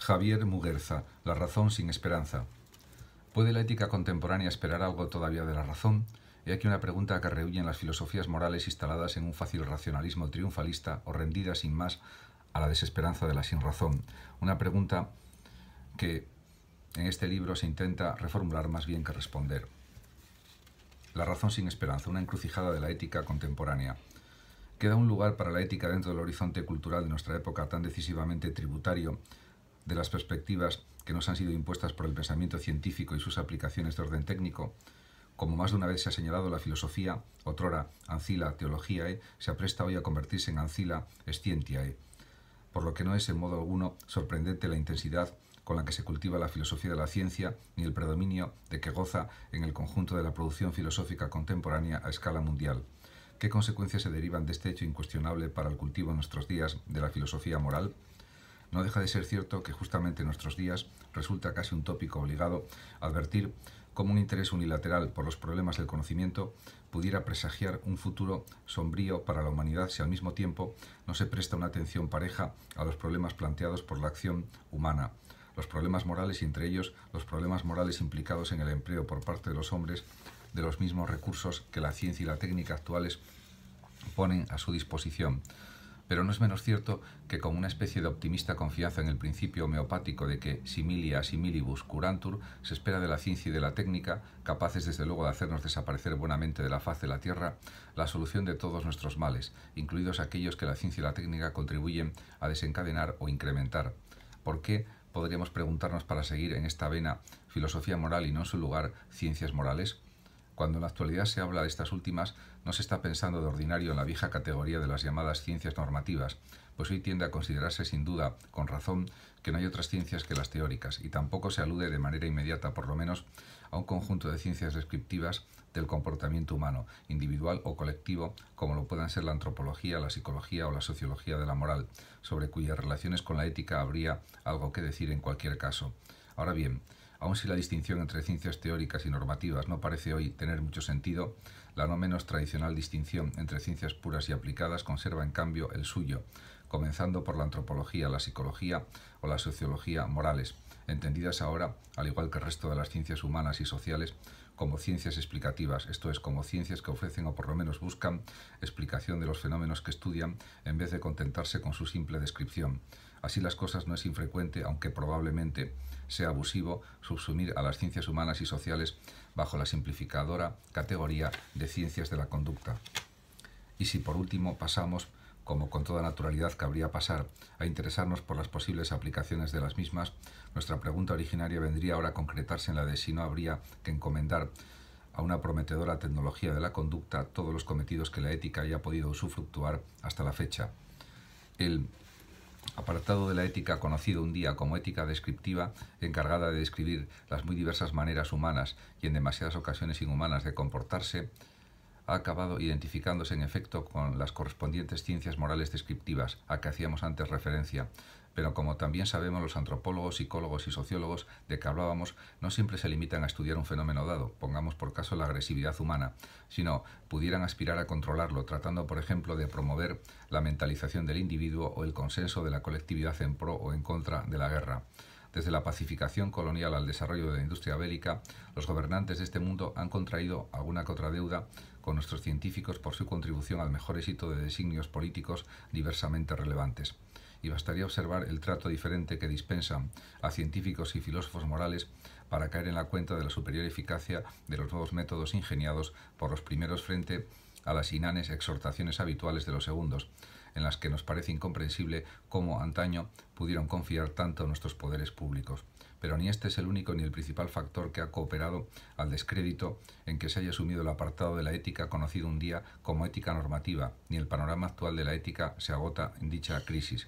Javier Muguerza, La razón sin esperanza. ¿Puede la ética contemporánea esperar algo todavía de la razón? He aquí una pregunta que rehuyen las filosofías morales instaladas en un fácil racionalismo triunfalista o rendidas sin más a la desesperanza de la sinrazón. Una pregunta que en este libro se intenta reformular más bien que responder. La razón sin esperanza, una encrucijada de la ética contemporánea. ¿Queda un lugar para la ética dentro del horizonte cultural de nuestra época tan decisivamente tributario de las perspectivas que nos han sido impuestas por el pensamiento científico y sus aplicaciones de orden técnico? Como más de una vez se ha señalado, la filosofía, otrora ancilla teologiae, se apresta hoy a convertirse en ancilla scientiae, por lo que no es en modo alguno sorprendente la intensidad con la que se cultiva la filosofía de la ciencia, ni el predominio de que goza en el conjunto de la producción filosófica contemporánea a escala mundial. ¿Qué consecuencias se derivan de este hecho incuestionable para el cultivo en nuestros días de la filosofía moral? No deja de ser cierto que justamente en nuestros días resulta casi un tópico obligado advertir cómo un interés unilateral por los problemas del conocimiento pudiera presagiar un futuro sombrío para la humanidad si al mismo tiempo no se presta una atención pareja a los problemas planteados por la acción humana, los problemas morales y entre ellos los problemas morales implicados en el empleo por parte de los hombres de los mismos recursos que la ciencia y la técnica actuales ponen a su disposición. Pero no es menos cierto que con una especie de optimista confianza en el principio homeopático de que similia similibus curantur se espera de la ciencia y de la técnica, capaces desde luego de hacernos desaparecer buenamente de la faz de la tierra, la solución de todos nuestros males, incluidos aquellos que la ciencia y la técnica contribuyen a desencadenar o incrementar. ¿Por qué? Podríamos preguntarnos para seguir en esta vena filosofía moral y no en su lugar ciencias morales. Cuando en la actualidad se habla de estas últimas, no se está pensando de ordinario en la vieja categoría de las llamadas ciencias normativas, pues hoy tiende a considerarse sin duda, con razón, que no hay otras ciencias que las teóricas, y tampoco se alude de manera inmediata, por lo menos, a un conjunto de ciencias descriptivas del comportamiento humano, individual o colectivo, como lo puedan ser la antropología, la psicología o la sociología de la moral, sobre cuyas relaciones con la ética habría algo que decir en cualquier caso. Ahora bien, aun si la distinción entre ciencias teóricas y normativas no parece hoy tener mucho sentido, la no menos tradicional distinción entre ciencias puras y aplicadas conserva en cambio el suyo, comenzando por la antropología, la psicología o la sociología morales, entendidas ahora, al igual que el resto de las ciencias humanas y sociales, como ciencias explicativas, esto es, como ciencias que ofrecen o por lo menos buscan explicación de los fenómenos que estudian en vez de contentarse con su simple descripción. Así las cosas no es infrecuente, aunque probablemente sea abusivo, subsumir a las ciencias humanas y sociales bajo la simplificadora categoría de ciencias de la conducta. Y si por último pasamos, como con toda naturalidad cabría pasar, a interesarnos por las posibles aplicaciones de las mismas, nuestra pregunta originaria vendría ahora a concretarse en la de si no habría que encomendar a una prometedora tecnología de la conducta todos los cometidos que la ética haya podido usufructuar hasta la fecha. El apartado de la ética conocido un día como ética descriptiva, encargada de describir las muy diversas maneras humanas y en demasiadas ocasiones inhumanas de comportarse, ha acabado identificándose en efecto con las correspondientes ciencias morales descriptivas a que hacíamos antes referencia, pero como también sabemos los antropólogos, psicólogos y sociólogos de que hablábamos no siempre se limitan a estudiar un fenómeno dado, pongamos por caso la agresividad humana, sino pudieran aspirar a controlarlo, tratando por ejemplo de promover la mentalización del individuo o el consenso de la colectividad en pro o en contra de la guerra. Desde la pacificación colonial al desarrollo de la industria bélica, los gobernantes de este mundo han contraído alguna que otra deuda con nuestros científicos por su contribución al mejor éxito de designios políticos diversamente relevantes. Y bastaría observar el trato diferente que dispensan a científicos y filósofos morales para caer en la cuenta de la superior eficacia de los nuevos métodos ingeniados por los primeros frente a las inanes exhortaciones habituales de los segundos, en las que nos parece incomprensible cómo antaño pudieron confiar tanto en nuestros poderes públicos. Pero ni este es el único ni el principal factor que ha cooperado al descrédito en que se haya asumido el apartado de la ética conocido un día como ética normativa, ni el panorama actual de la ética se agota en dicha crisis.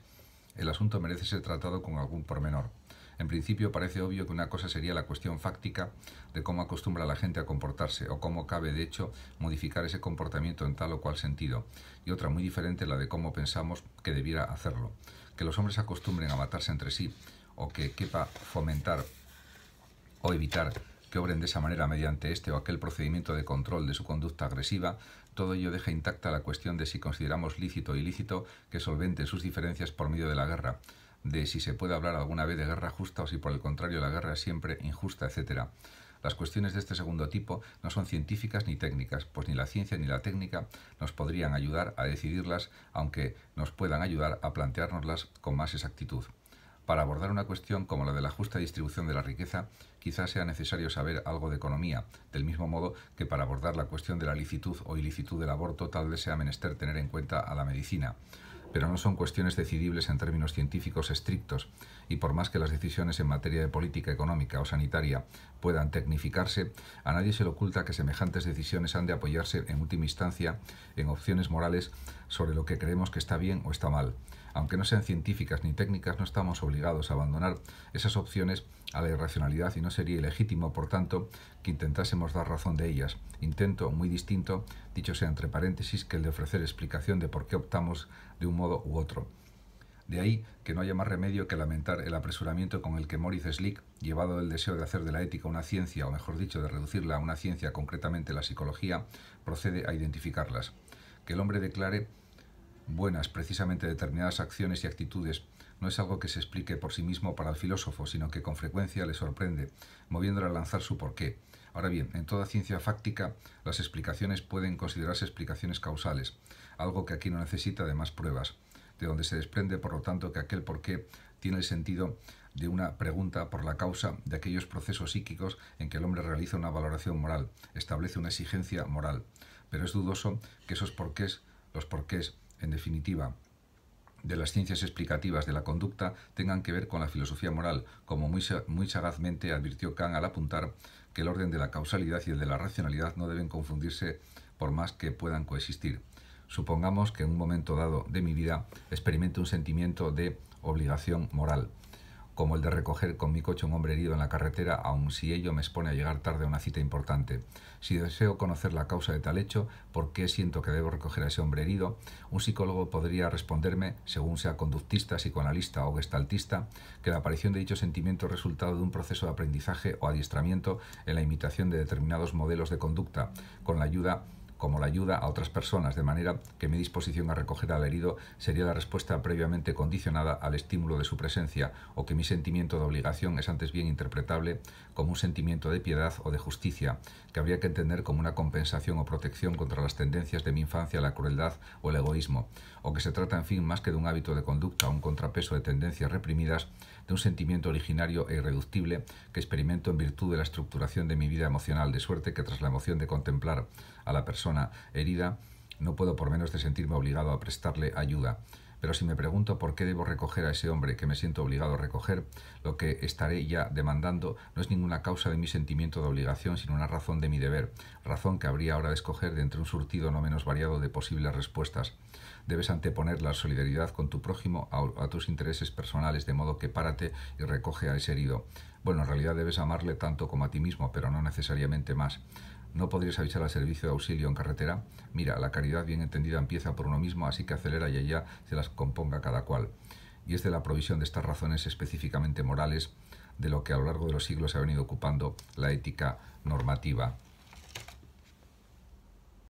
El asunto merece ser tratado con algún pormenor. En principio parece obvio que una cosa sería la cuestión fáctica de cómo acostumbra la gente a comportarse o cómo cabe de hecho modificar ese comportamiento en tal o cual sentido, y otra muy diferente la de cómo pensamos que debiera hacerlo. Que los hombres acostumbren a matarse entre sí o que quepa fomentar o evitar que obren de esa manera mediante este o aquel procedimiento de control de su conducta agresiva, todo ello deja intacta la cuestión de si consideramos lícito o ilícito que solventen sus diferencias por medio de la guerra, de si se puede hablar alguna vez de guerra justa o si por el contrario la guerra es siempre injusta, etc. Las cuestiones de este segundo tipo no son científicas ni técnicas, pues ni la ciencia ni la técnica nos podrían ayudar a decidirlas, aunque nos puedan ayudar a planteárnoslas con más exactitud. Para abordar una cuestión como la de la justa distribución de la riqueza, quizás sea necesario saber algo de economía, del mismo modo que para abordar la cuestión de la licitud o ilicitud del aborto tal vez sea menester tener en cuenta a la medicina. Pero no son cuestiones decidibles en términos científicos estrictos, y por más que las decisiones en materia de política económica o sanitaria puedan tecnificarse, a nadie se le oculta que semejantes decisiones han de apoyarse en última instancia en opciones morales sobre lo que creemos que está bien o está mal. Aunque no sean científicas ni técnicas, no estamos obligados a abandonar esas opciones a la irracionalidad y no sería ilegítimo, por tanto, que intentásemos dar razón de ellas. Intento muy distinto, dicho sea entre paréntesis, que el de ofrecer explicación de por qué optamos de un modo u otro. De ahí que no haya más remedio que lamentar el apresuramiento con el que Maurice Slick, llevado del deseo de hacer de la ética una ciencia, o mejor dicho, de reducirla a una ciencia, concretamente la psicología, procede a identificarlas. Que el hombre declare buenas precisamente determinadas acciones y actitudes no es algo que se explique por sí mismo para el filósofo, sino que con frecuencia le sorprende, moviéndole a lanzar su porqué. Ahora bien, en toda ciencia fáctica, las explicaciones pueden considerarse explicaciones causales, algo que aquí no necesita de más pruebas, de donde se desprende, por lo tanto, que aquel porqué tiene el sentido de una pregunta por la causa de aquellos procesos psíquicos en que el hombre realiza una valoración moral, establece una exigencia moral. Pero es dudoso que esos porqués, los porqués, en definitiva, de las ciencias explicativas de la conducta tengan que ver con la filosofía moral, como muy sagazmente advirtió Kant al apuntar que el orden de la causalidad y el de la racionalidad no deben confundirse por más que puedan coexistir. Supongamos que en un momento dado de mi vida experimente un sentimiento de obligación moral, como el de recoger con mi coche un hombre herido en la carretera, aun si ello me expone a llegar tarde a una cita importante. Si deseo conocer la causa de tal hecho, ¿por qué siento que debo recoger a ese hombre herido? Un psicólogo podría responderme, según sea conductista, psicoanalista o gestaltista, que la aparición de dicho sentimiento es resultado de un proceso de aprendizaje o adiestramiento en la imitación de determinados modelos de conducta, como la ayuda a otras personas, de manera que mi disposición a recoger al herido sería la respuesta previamente condicionada al estímulo de su presencia, o que mi sentimiento de obligación es antes bien interpretable como un sentimiento de piedad o de justicia, que habría que entender como una compensación o protección contra las tendencias de mi infancia a la crueldad o el egoísmo, o que se trata, en fin, más que de un hábito de conducta o un contrapeso de tendencias reprimidas, de un sentimiento originario e irreductible que experimento en virtud de la estructuración de mi vida emocional, de suerte que tras la emoción de contemplar a la persona herida, no puedo por menos de sentirme obligado a prestarle ayuda. Pero si me pregunto por qué debo recoger a ese hombre que me siento obligado a recoger, lo que estaré ya demandando no es ninguna causa de mi sentimiento de obligación, sino una razón de mi deber, razón que habría ahora de escoger de entre un surtido no menos variado de posibles respuestas. Debes anteponer la solidaridad con tu prójimo a tus intereses personales, de modo que párate y recoge a ese herido. Bueno, en realidad debes amarle tanto como a ti mismo, pero no necesariamente más. ¿No podrías avisar al servicio de auxilio en carretera? Mira, la caridad bien entendida empieza por uno mismo, así que acelera y allá se las componga cada cual. Y es de la provisión de estas razones específicamente morales de lo que a lo largo de los siglos se ha venido ocupando la ética normativa.